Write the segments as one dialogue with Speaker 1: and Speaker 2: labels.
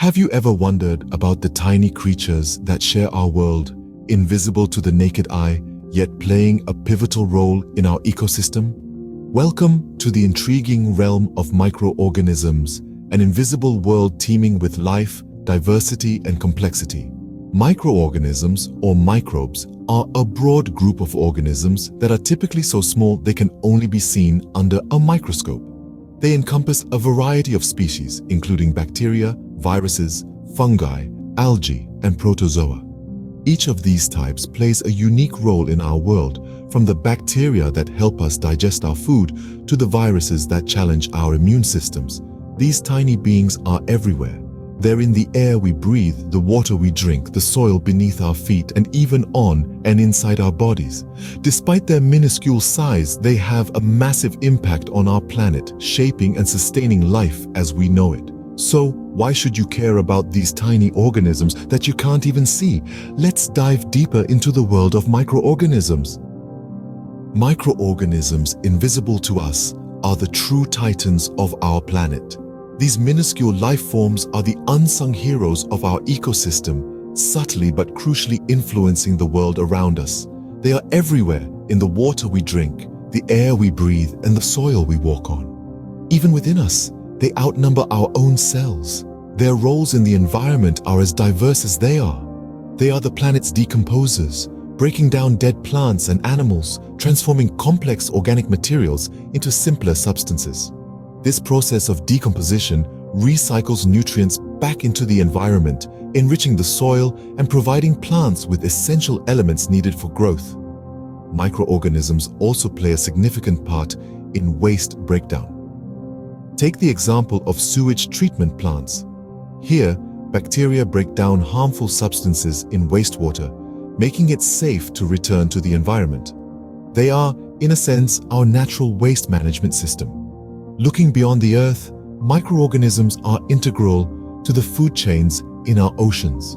Speaker 1: Have you ever wondered about the tiny creatures that share our world, invisible to the naked eye, yet playing a pivotal role in our ecosystem? Welcome to the intriguing realm of microorganisms, an invisible world teeming with life, diversity, and complexity. Microorganisms, or microbes, are a broad group of organisms that are typically so small they can only be seen under a microscope. They encompass a variety of species, including bacteria, viruses, fungi, algae, and protozoa. Each of these types plays a unique role in our world, from the bacteria that help us digest our food to the viruses that challenge our immune systems. These tiny beings are everywhere. They're in the air we breathe, the water we drink, the soil beneath our feet, and even on and inside our bodies. Despite their minuscule size, they have a massive impact on our planet, shaping and sustaining life as we know it. So, why should you care about these tiny organisms that you can't even see? Let's dive deeper into the world of microorganisms. Microorganisms, invisible to us, are the true titans of our planet. These minuscule life forms are the unsung heroes of our ecosystem, subtly but crucially influencing the world around us. They are everywhere, in the water we drink, the air we breathe, and the soil we walk on. Even within us, they outnumber our own cells. Their roles in the environment are as diverse as they are. They are the planet's decomposers, breaking down dead plants and animals, transforming complex organic materials into simpler substances. This process of decomposition recycles nutrients back into the environment, enriching the soil and providing plants with essential elements needed for growth. Microorganisms also play a significant part in waste breakdown. Take the example of sewage treatment plants. Here, bacteria break down harmful substances in wastewater, making it safe to return to the environment. They are, in a sense, our natural waste management system. Looking beyond the Earth, microorganisms are integral to the food chains in our oceans.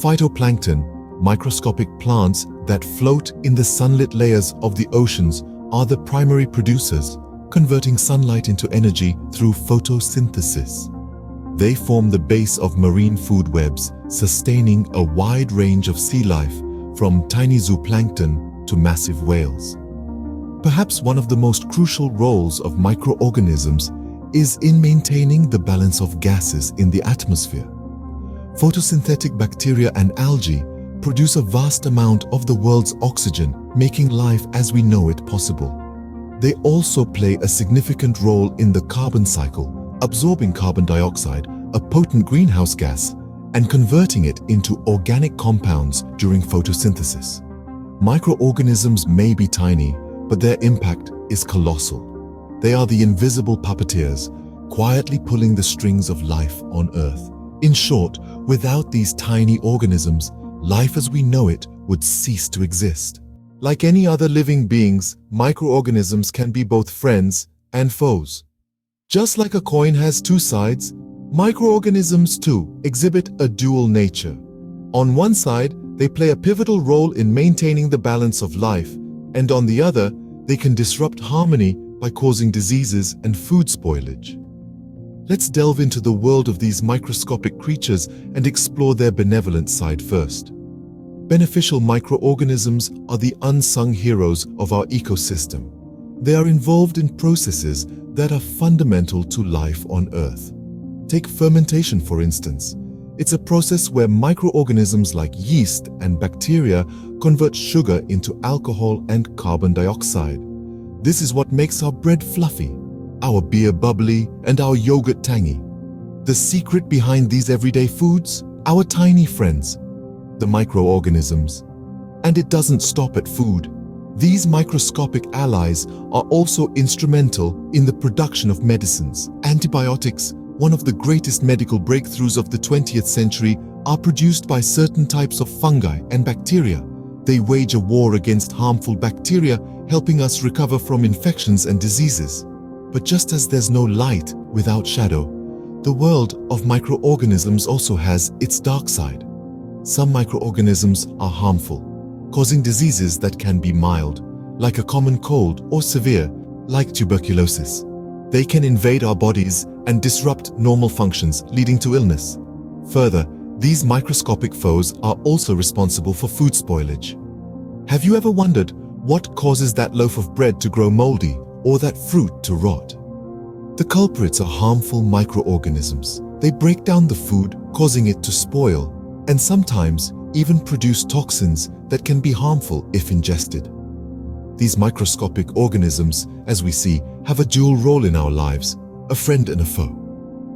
Speaker 1: Phytoplankton, microscopic plants that float in the sunlit layers of the oceans, are the primary producers, converting sunlight into energy through photosynthesis. They form the base of marine food webs, sustaining a wide range of sea life, from tiny zooplankton to massive whales. Perhaps one of the most crucial roles of microorganisms is in maintaining the balance of gases in the atmosphere. Photosynthetic bacteria and algae produce a vast amount of the world's oxygen, making life as we know it possible. They also play a significant role in the carbon cycle, absorbing carbon dioxide, a potent greenhouse gas, and converting it into organic compounds during photosynthesis. Microorganisms may be tiny, but their impact is colossal. They are the invisible puppeteers, quietly pulling the strings of life on Earth. In short, without these tiny organisms, life as we know it would cease to exist. Like any other living beings, microorganisms can be both friends and foes. Just like a coin has two sides, microorganisms too exhibit a dual nature. On one side, they play a pivotal role in maintaining the balance of life, and on the other, they can disrupt harmony by causing diseases and food spoilage. Let's delve into the world of these microscopic creatures and explore their benevolent side first. Beneficial microorganisms are the unsung heroes of our ecosystem. They are involved in processes that are fundamental to life on Earth. Take fermentation, for instance. It's a process where microorganisms like yeast and bacteria convert sugar into alcohol and carbon dioxide. This is what makes our bread fluffy, our beer bubbly, and our yogurt tangy. The secret behind these everyday foods? Our tiny friends, the microorganisms. And it doesn't stop at food. These microscopic allies are also instrumental in the production of medicines. Antibiotics, one of the greatest medical breakthroughs of the 20th century, are produced by certain types of fungi and bacteria. They wage a war against harmful bacteria, helping us recover from infections and diseases. But just as there's no light without shadow, the world of microorganisms also has its dark side. Some microorganisms are harmful, causing diseases that can be mild, like a common cold, or severe, like tuberculosis. They can invade our bodies and disrupt normal functions, leading to illness. Further, these microscopic foes are also responsible for food spoilage. Have you ever wondered what causes that loaf of bread to grow moldy or that fruit to rot? The culprits are harmful microorganisms. They break down the food, causing it to spoil, and sometimes even produce toxins that can be harmful if ingested. These microscopic organisms, as we see, have a dual role in our lives, a friend and a foe.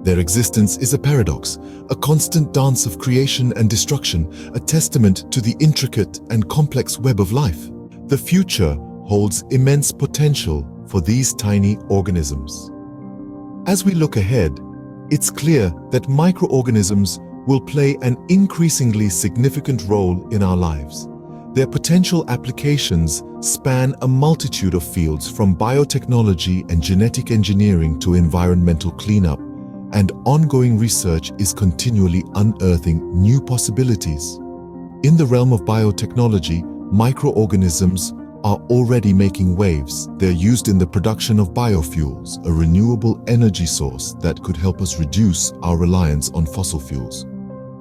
Speaker 1: Their existence is a paradox, a constant dance of creation and destruction, a testament to the intricate and complex web of life. The future holds immense potential for these tiny organisms. As we look ahead, it's clear that microorganisms will play an increasingly significant role in our lives. Their potential applications span a multitude of fields, from biotechnology and genetic engineering to environmental cleanup, and ongoing research is continually unearthing new possibilities. In the realm of biotechnology, microorganisms are already making waves. They're used in the production of biofuels, a renewable energy source that could help us reduce our reliance on fossil fuels.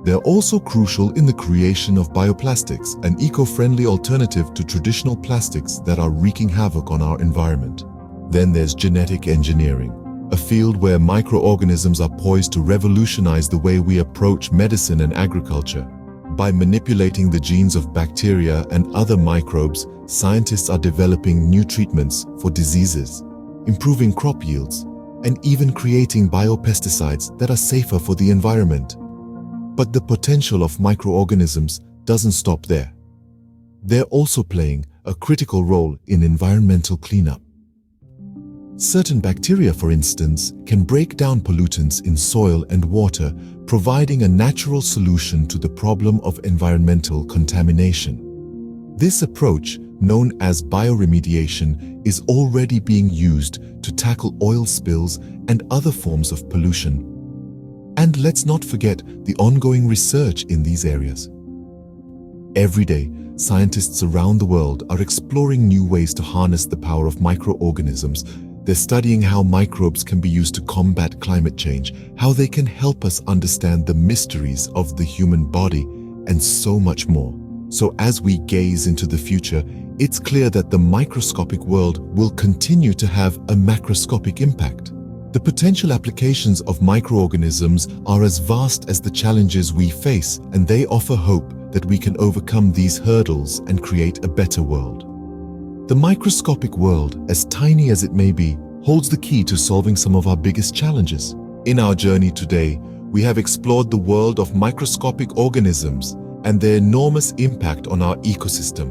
Speaker 1: They're also crucial in the creation of bioplastics, an eco-friendly alternative to traditional plastics that are wreaking havoc on our environment. Then there's genetic engineering, a field where microorganisms are poised to revolutionize the way we approach medicine and agriculture. By manipulating the genes of bacteria and other microbes, scientists are developing new treatments for diseases, improving crop yields, and even creating biopesticides that are safer for the environment. But the potential of microorganisms doesn't stop there. They're also playing a critical role in environmental cleanup. Certain bacteria, for instance, can break down pollutants in soil and water, providing a natural solution to the problem of environmental contamination. This approach, known as bioremediation, is already being used to tackle oil spills and other forms of pollution. And let's not forget the ongoing research in these areas. Every day, scientists around the world are exploring new ways to harness the power of microorganisms. They're studying how microbes can be used to combat climate change, how they can help us understand the mysteries of the human body, and so much more. So as we gaze into the future, it's clear that the microscopic world will continue to have a macroscopic impact. The potential applications of microorganisms are as vast as the challenges we face, and they offer hope that we can overcome these hurdles and create a better world. The microscopic world, as tiny as it may be, holds the key to solving some of our biggest challenges. In our journey today, we have explored the world of microscopic organisms and their enormous impact on our ecosystem.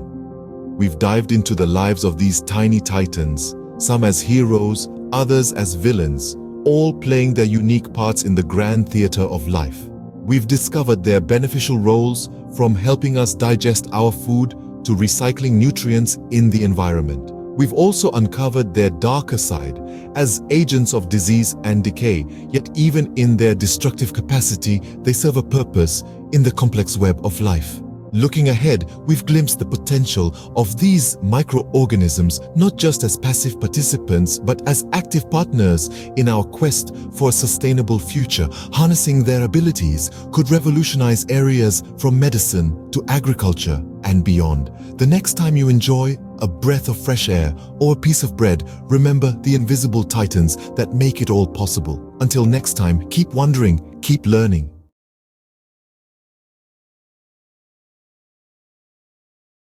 Speaker 1: We've dived into the lives of these tiny titans, some as heroes, others as villains, all playing their unique parts in the grand theater of life. We've discovered their beneficial roles, from helping us digest our food to recycling nutrients in the environment. We've also uncovered their darker side as agents of disease and decay, yet even in their destructive capacity, they serve a purpose in the complex web of life. Looking ahead, we've glimpsed the potential of these microorganisms not just as passive participants, but as active partners in our quest for a sustainable future. Harnessing their abilities could revolutionize areas from medicine to agriculture and beyond. The next time you enjoy a breath of fresh air or a piece of bread, remember the invisible titans that make it all possible. Until next time, keep wondering, keep learning,